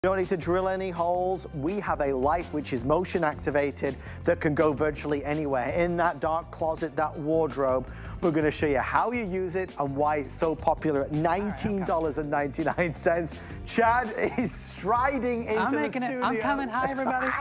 You don't need to drill any holes. We have a light which is motion activated that can go virtually anywhere. In that dark closet, that wardrobe, we're going to show you how you use it and why it's so popular at $19.99. Chad is striding into the studio. I'm coming. Hi, everybody.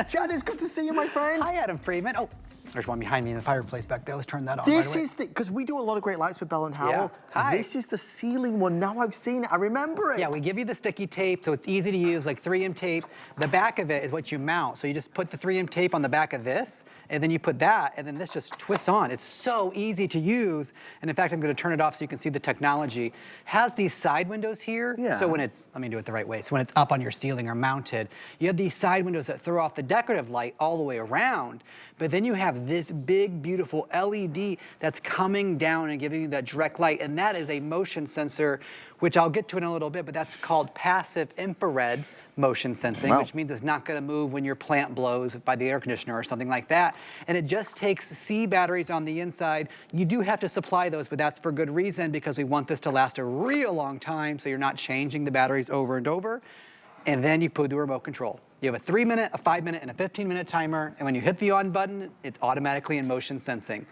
Chad, it's good to see you, my friend. Hi, Adam Friedman. Oh, there's one behind me in the fireplace back there. Let's turn that on. This is the, because we do a lot of great lights with Bell and Howell. Yeah. Hi. This is the ceiling one. Now I've seen it. I remember it. Yeah, we give you the sticky tape, so it's easy to use, like 3M tape. The back of it is what you mount. So you just put the 3M tape on the back of this, and then you put that, and then this just twists on. It's so easy to use. And in fact, I'm going to turn it off so you can see the technology. Has these side windows here. Yeah. So when it's, let me do it the right way. So when it's up on your ceiling or mounted, you have these side windows that throw off the decorative light all the way around. But then you have this big, beautiful LED that's coming down and giving you that direct light. And that is a motion sensor, which I'll get to in a little bit, but that's called passive infrared motion sensing, Wow. which means it's not going to move when your plant blows by the air conditioner or something like that. And it just takes C batteries on the inside. You do have to supply those, but that's for good reason, because we want this to last a real long time, so you're not changing the batteries over and over. And then you put the remote control. You have a 3-minute, a 5-minute, and a 15-minute timer, and when you hit the on button, it's automatically in motion sensing.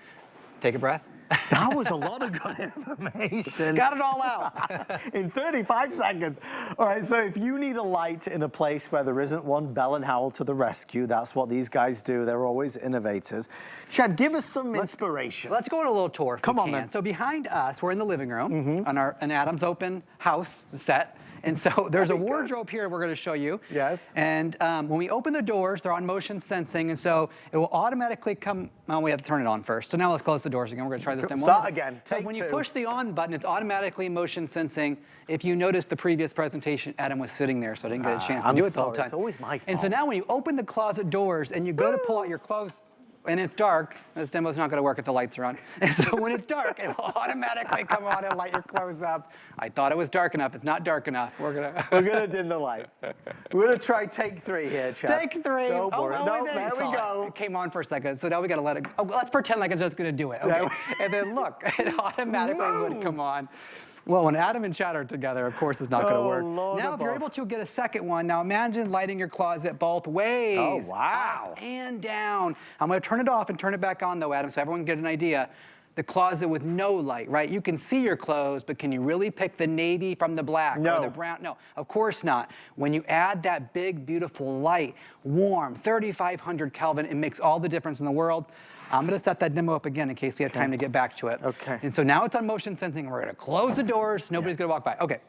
Take a breath. That was a lot of good information. Got it all out. In 35 seconds. All right, so if you need a light in a place where there isn't one, Bell and Howell to the rescue. That's what these guys do. They're always innovators. Chad, give us some inspiration. Let's go on a little tour if Come we on, can. then. So behind us, we're in the living room on an Adam's Open house set. And so there's a wardrobe here we're going to show you. Yes. And when we open the doors, they're on motion sensing, and so it will automatically come. Well, we have to turn it on first. So now let's close the doors again. We're going to try this demo. Start again. So when you push the on button, it's automatically motion sensing. If you noticed the previous presentation, Adam was sitting there, so I didn't get a chance to do it the whole time. It's always my fault. And so now when you open the closet doors and you go to pull out your clothes, and it's dark, this demo's not going to work if the lights are on. And so when it's dark, it will automatically come on and light your clothes up. I thought it was dark enough. It's not dark enough. We're gonna dim the lights. We're gonna try take 3 here, Chad. Take 3. Don't worry. No, there we go. It came on for a second, so now we got to let it. Oh, let's pretend like it's just going to do it. Okay. Yeah. And then look, it automatically would come on. Well, when Adam and Chad are together, of course, it's not going to work. Lord now, if you're above. able to get a second one, now imagine lighting your closet both ways. Oh, wow. Up and down. I'm going to turn it off and turn it back on, though, Adam, so everyone can get an idea. The closet with no light, right? You can see your clothes, but can you really pick the navy from the black No. or the brown? No, of course not. When you add that big, beautiful light, warm, 3,500 Kelvin, it makes all the difference in the world. I'm going to set that demo up again in case we have time to get back to it. Okay. And so now it's on motion sensing. We're going to close the doors. Nobody's going to walk by. Okay.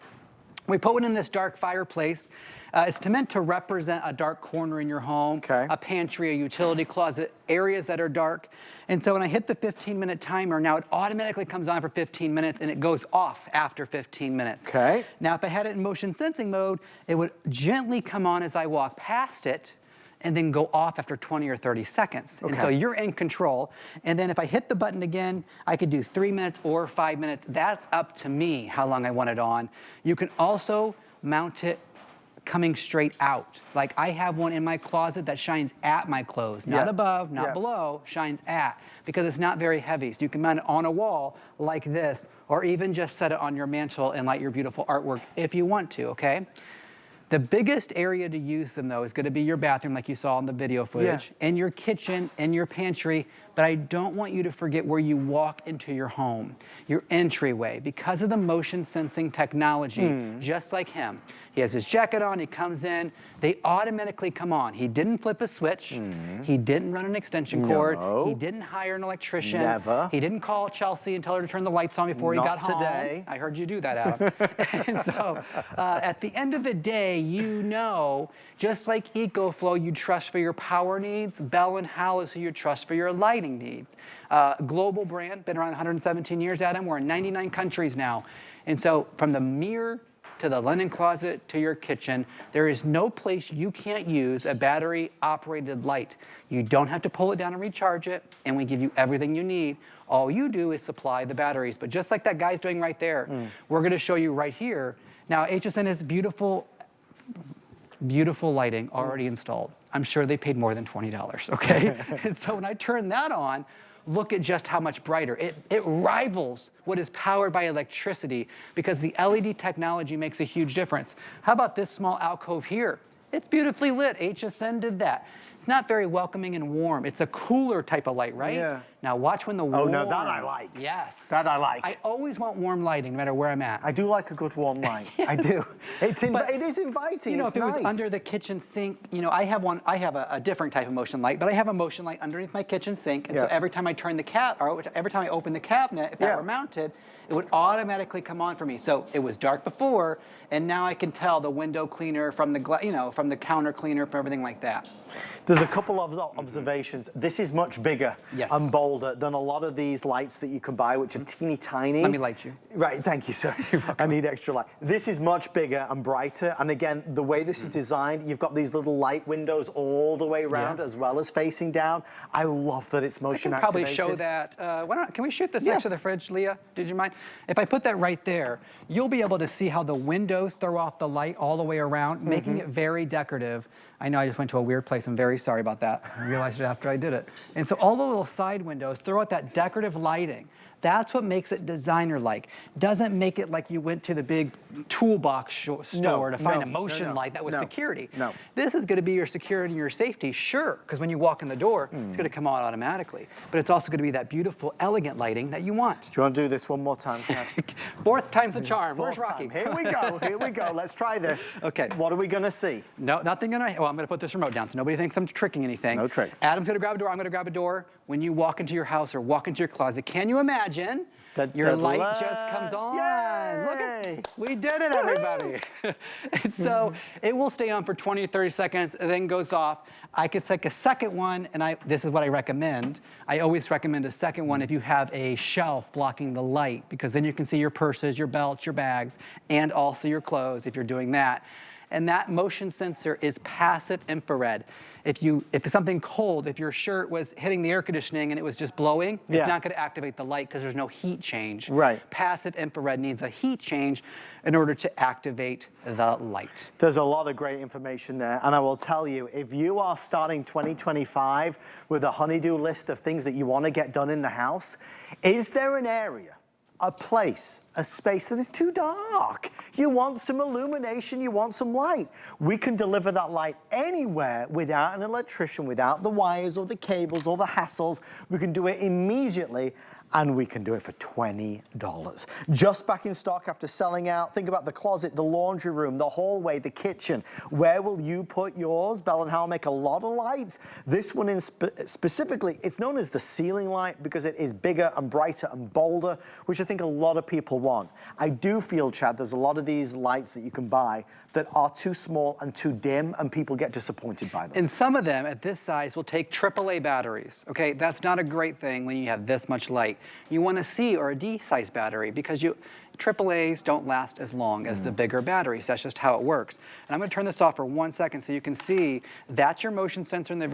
We put one in this dark fireplace. It's meant to represent a dark corner in your home, a pantry, a utility closet, areas that are dark. And so when I hit the 15-minute timer, now it automatically comes on for 15 minutes and it goes off after 15 minutes. Okay. Now if I had it in motion sensing mode, it would gently come on as I walk past it and then go off after 20 or 30 seconds. Okay. And so you're in control. And then if I hit the button again, I could do 3 minutes or 5 minutes. That's up to me how long I want it on. You can also mount it coming straight out. Like I have one in my closet that shines at my clothes, not above, not below, shines at, because it's not very heavy. So you can mount it on a wall like this, or even just set it on your mantle and light your beautiful artwork if you want to, okay? The biggest area to use them, though, is going to be your bathroom, like you saw in the video footage, and your kitchen and your pantry. But I don't want you to forget where you walk into your home, your entryway. Because of the motion sensing technology, just like him, he has his jacket on, he comes in, they automatically come on. He didn't flip a switch, he didn't run an extension cord, he didn't hire an electrician, he didn't call Chelsea and tell her to turn the lights on before he got home. Not today. I heard you do that, Adam. And so at the end of the day, you know, just like EcoFlow you trust for your power needs, Bell and Howell is who you trust for your lighting needs. Global brand, been around 117 years, Adam. We're in 99 countries now. And so from the mirror to the linen closet to your kitchen, there is no place you can't use a battery-operated light. You don't have to pull it down and recharge it, and we give you everything you need. All you do is supply the batteries. But just like that guy's doing right there, we're going to show you right here. Now, HSN has beautiful lighting already installed. I'm sure they paid more than $20, okay? And so when I turn that on, look at just how much brighter. It rivals what is powered by electricity because the LED technology makes a huge difference. How about this small alcove here? It's beautifully lit. HSN did that. It's not very welcoming and warm. It's a cooler type of light, right? Yeah. Now watch when the warm... Oh, no, that I like. Yes. That I like. I always want warm lighting, no matter where I'm at. I do like a good warm light. I do. It is inviting. You know, it's if it nice. was under the kitchen sink, you know, I have a different type of motion light, but I have a motion light underneath my kitchen sink, and so every time I turn the or every time I open the cabinet, if that were mounted, it would automatically come on for me. So it was dark before, and now I can tell the window cleaner from the from the counter cleaner, from everything like that. There's a couple of observations. This is much bigger and bolder than a lot of these lights that you can buy, which are teeny tiny. Let me light you. Right, thank you, sir. I need extra light. This is much bigger and brighter. And again, the way this is designed, you've got these little light windows all the way around as well as facing down. I love that it's motion activated. Probably show that. Can we shoot this next to the fridge, Leah? Did you mind? If I put that right there, you'll be able to see how the windows throw off the light all the way around, making it very decorative. I know I just went to a weird place. I'm very sorry about that. I realized it after I did it. And so all the little side windows throw out that decorative lighting. That's what makes it designer-like. Doesn't make it like you went to the big toolbox store to find a motion light that was security. No. This is going to be your security and your safety, sure, because when you walk in the door, it's going to come on automatically. But it's also going to be that beautiful, elegant lighting that you want. Do you want to do this one more time, Chad? Fourth time's the charm. Where's Rocky? Here we go. Here we go. Let's try this. Okay. What are we going to see? No, nothing going to... Well, I'm going to put this remote down so nobody thinks I'm tricking anything. No tricks. Adam's going to grab a door. I'm going to grab a door. When you walk into your house or walk into your closet, can you imagine your light just comes on? Yay! Look at, we did it, everybody. And so it will stay on for 20 or 30 seconds and then goes off. I could take a second one, and this is what I recommend. I always recommend a second one if you have a shelf blocking the light, because then you can see your purses, your belts, your bags, and also your clothes if you're doing that. And that motion sensor is passive infrared. If it's something cold, if your shirt was hitting the air conditioning and it was just blowing, it's not going to activate the light because there's no heat change. Right. Passive infrared needs a heat change in order to activate the light. There's a lot of great information there, and I will tell you, if you are starting 2025 with a honey-do list of things that you want to get done in the house, is there an area, a place, a space that is too dark? You want some illumination, you want some light. We can deliver that light anywhere without an electrician, without the wires or the cables or the hassles. We can do it immediately, and we can do it for $20. Just back in stock after selling out. Think about the closet, the laundry room, the hallway, the kitchen. Where will you put yours? Bell & Howell make a lot of lights. This one specifically, it's known as the ceiling light because it is bigger and brighter and bolder, which I think a lot of people want. I do feel, Chad, there's a lot of these lights that you can buy that are too small and too dim, and people get disappointed by them. And some of them at this size will take AAA batteries. Okay, that's not a great thing when you have this much light. You want a C or a D size battery because AAAs don't last as long as the bigger batteries. That's just how it works. And I'm going to turn this off for 1 second so you can see that's your motion sensor in the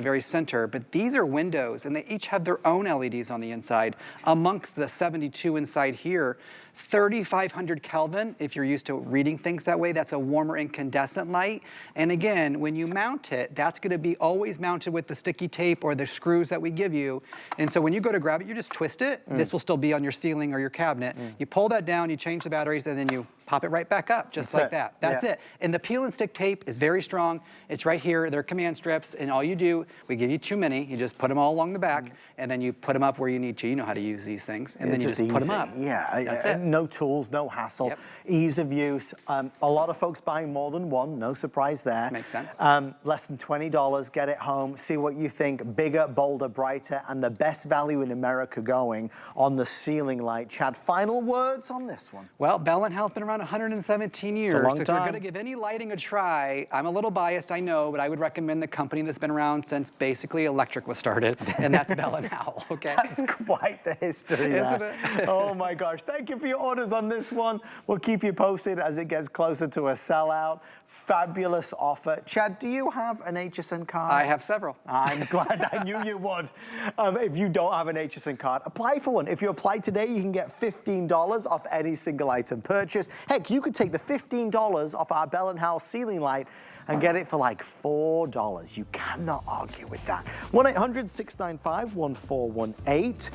very center. But these are windows, and they each have their own LEDs on the inside. Amongst the 72 inside here, 3,500 Kelvin. If you're used to reading things that way, that's a warmer incandescent light. And again, when you mount it, that's going to be always mounted with the sticky tape or the screws that we give you. And so when you go to grab it, you just twist it. This will still be on your ceiling or your cabinet. You pull that down, you change the batteries, and then you pop it right back up, just like that. That's it. And the peel and stick tape is very strong. It's right here. They're command strips, and all you do, we give you too many. You just put them all along the back, and then you put them up where you need to. You know how to use these things, and then you just put them up. Yeah, that's it. No tools, no hassle, ease of use. A lot of folks buying more than one, no surprise there. Makes sense. Less than $20, get it home, see what you think. Bigger, bolder, brighter, and the best value in America going on the ceiling light. Chad, final words on this one? Well, Bell & Howell's been around 117 years. long so if time. you're going to give any lighting a try, I'm a little biased, I know, but I would recommend the company that's been around since basically electric was started, and that's Bell & Howell, okay? That's quite the history Isn't there. it? Oh my gosh. Thank you for your orders on this one. We'll keep you posted as it gets closer to a sellout. Fabulous offer. Chad, do you have an HSN card? I have several. I'm glad. I knew you would. If you don't have an HSN card, apply for one. If you apply today, you can get $15 off any single item purchase. Heck, you could take the $15 off our Bell & Howell ceiling light and get it for like $4. You cannot argue with that. 1-800-695-1418.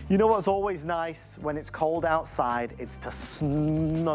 You know what's always nice when it's cold outside? It's to snuggle